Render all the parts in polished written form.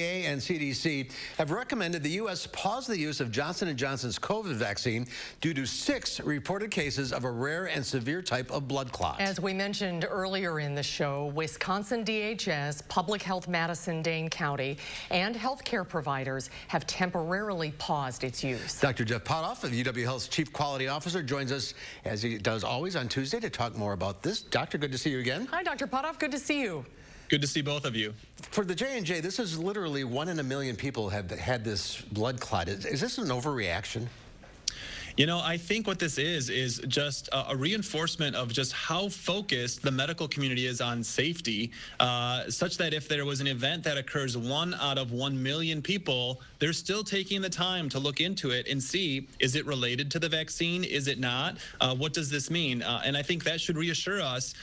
FDA and CDC have recommended the U.S. pause the use of Johnson & Johnson's COVID vaccine due to 6 reported cases of a rare and severe type of blood clot. As we mentioned earlier in the show, Wisconsin DHS, Public Health Madison-Dane County, and healthcare providers have temporarily paused its use. Dr. Jeff Potoff, of UW Health's Chief Quality Officer, joins us, as he does always on Tuesday, to talk more about this. Doctor, good to see you again. Hi, Dr. Potoff. Good to see you. Good to see both of you. For the J&J, this is literally 1 in a million people have had this blood clot. Is this an overreaction? You know, I think what this is just a reinforcement of just how focused the medical community is on safety, such that if there was an event that occurs 1 out of 1 million people, they're still taking the time to look into it and see, is it related to the vaccine? Is it not? What does this mean? And I think that should reassure us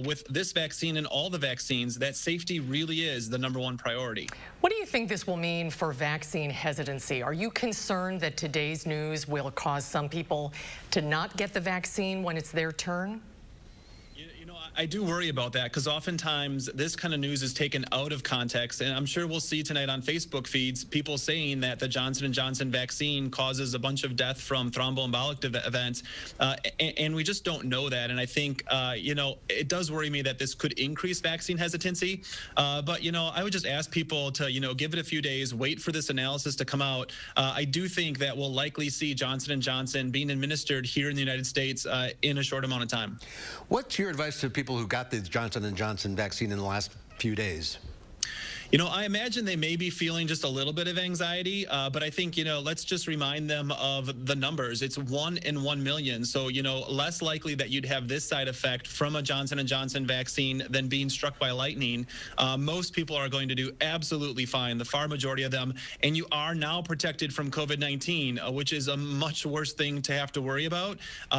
with this vaccine and all the vaccines that safety really is the #1 priority. What do you think this will mean for vaccine hesitancy? Are you concerned that today's news will cause some people to not get the vaccine when it's their turn? I do worry about that because oftentimes this kind of news is taken out of context, and I'm sure we'll see tonight on Facebook feeds people saying that the Johnson & Johnson vaccine causes a bunch of death from thromboembolic events, and we just don't know that. And I think, it does worry me that this could increase vaccine hesitancy, but, I would just ask people to, give it a few days, wait for this analysis to come out. I do think that we'll likely see Johnson & Johnson being administered here in the United States in a short amount of time. What's your advice to people who got the Johnson & Johnson vaccine in the last few days? I imagine they may be feeling just a little bit of anxiety, but I think, let's just remind them of the numbers. It's 1 in 1 million. So, less likely that you'd have this side effect from a Johnson & Johnson vaccine than being struck by lightning. Most people are going to do absolutely fine, the far majority of them. And you are now protected from COVID-19, which is a much worse thing to have to worry about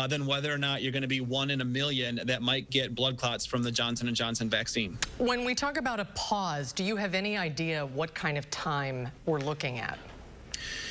than whether or not you're going to be 1 in a million that might get blood clots from the Johnson & Johnson vaccine. When we talk about a pause, do you have any idea what kind of time we're looking at?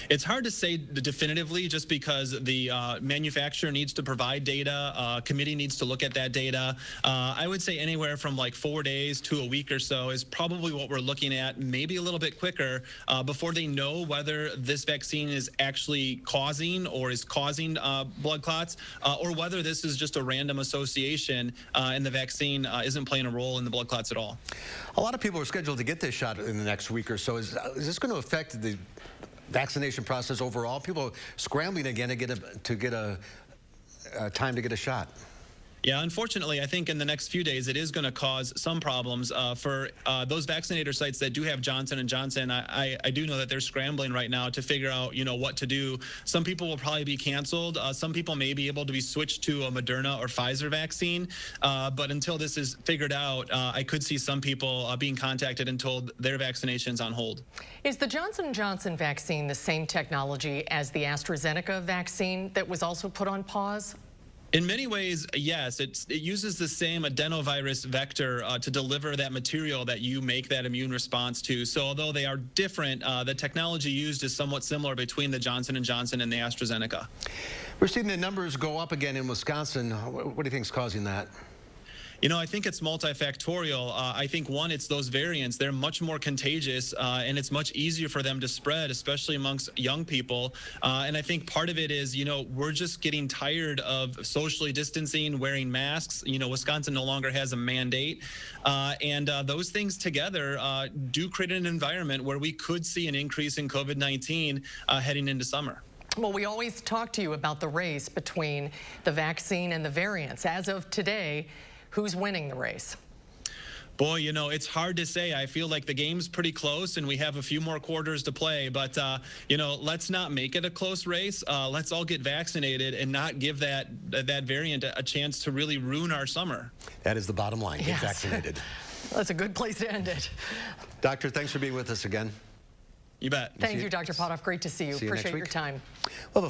It's hard to say definitively just because the manufacturer needs to provide data, committee needs to look at that data. I would say anywhere from like 4 days to a week or so is probably what we're looking at, maybe a little bit quicker, before they know whether this vaccine is actually causing blood clots, or whether this is just a random association and the vaccine isn't playing a role in the blood clots at all. A lot of people are scheduled to get this shot in the next week or so. Is this going to affect the vaccination process overall? People are scrambling again to get a time to get a shot. Yeah, unfortunately, I think in the next few days it is going to cause some problems for those vaccinator sites that do have Johnson & Johnson. I do know that they're scrambling right now to figure out, what to do. Some people will probably be canceled. Some people may be able to be switched to a Moderna or Pfizer vaccine. But until this is figured out, I could see some people being contacted and told their vaccination's on hold. Is the Johnson & Johnson vaccine the same technology as the AstraZeneca vaccine that was also put on pause? In many ways, yes. It uses the same adenovirus vector to deliver that material that you make that immune response to. So although they are different, the technology used is somewhat similar between the Johnson & Johnson and the AstraZeneca. We're seeing the numbers go up again in Wisconsin. What do you think is causing that? I think it's multifactorial. I think, one, it's those variants. They're much more contagious, and it's much easier for them to spread, especially amongst young people. And I think part of it is, we're just getting tired of socially distancing, wearing masks. Wisconsin no longer has a mandate. And those things together do create an environment where we could see an increase in COVID-19 heading into summer. Well, we always talk to you about the race between the vaccine and the variants. As of today, who's winning the race? Boy, it's hard to say. I feel like the game's pretty close and we have a few more quarters to play. But, let's not make it a close race. Let's all get vaccinated and not give that variant a chance to really ruin our summer. That is the bottom line. Get vaccinated. That's a good place to end it. Doctor, thanks for being with us again. You bet. Thank you, Dr. Potoff. Great to see you. Appreciate your time. Well,